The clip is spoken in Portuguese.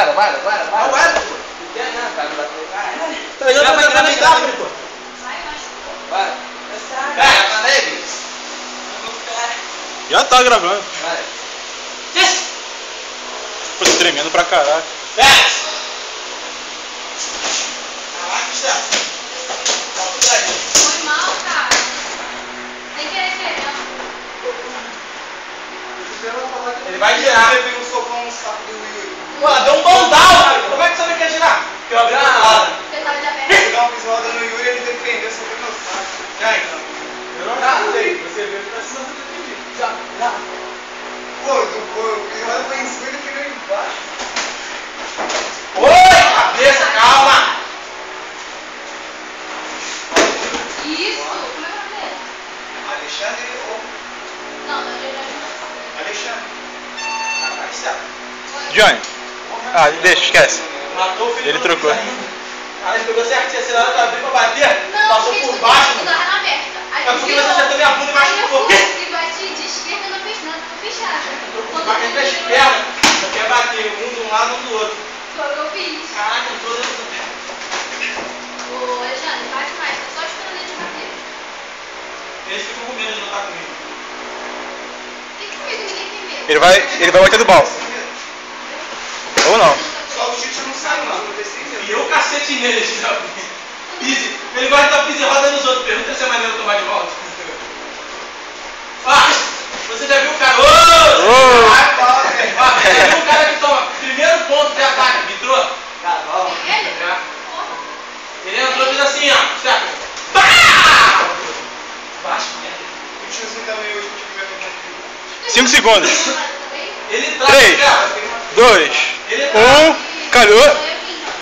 Vai. Vai, pô. Tá jogando pra trás da pô. Vai. Cara, tá aí, bicho. Já tá gravando. Vai. Pô, tô tremendo pra caralho. Caraca, Gustavo. Foi mal, cara. Sem querer querendo. Ele vai girar. Eu vi um socão no saco do Yuri. Pô, deu um bandal, cara. Como é que você sabe que ia girar? Porque eu abri uma roda. Você tava de aberto. Eu dei uma pisoada no Yuri e ele defendeu, só que meu saco. Já, então. Eu não sei. Você viu que tá se dando defendido. Já. Pô, o pisoada foi em cima e ele pegou embaixo. Oi, cabeça, calma. Isso. Como é o nome dele? Alexandre ou Não, ele já Alexandre? Vai, certo. Johnny. Ah, deixa, esquece. Matou o filho Ele do trocou. Cara, ele pegou certinho, assim, na hora que eu abri pra bater, Não, passou porque por isso baixo. tudo tava na aberta. Aí É porque virou, você acertou minha bunda e machucou. Aí eu fui e bati de esquerda e não fez nada, não fez nada. Quando Vai entre as virou, pernas. Só quer bater um de um lado e um do outro. foi o que eu fiz. Caraca, eu tô dentro do tempo. Ô, Alexandre, bate mais, tá só esperando ele te bater. Eles ficam com medo de lutar comigo. Tem que comigo, ninguém tem medo. Ele vai bater do bal. Ou não. Só o chute não sai, mano. E eu cacete nele, já. Easy. Ele gosta de dar pisa e roda nos outros. Pergunta se é maneiro tomar de volta. Ah, você já viu o cara? Você já viu o cara que toma primeiro ponto de ataque? Vitrou? Ele? É. Porra. Ele entrou e fez assim, ó. Certo? Pá! Baixo, merda. O tiozinho também hoje que tiver aqui. 5 segundos. Também? Ele tá. 3, cara. 2, Ele tá. 1. Calhou.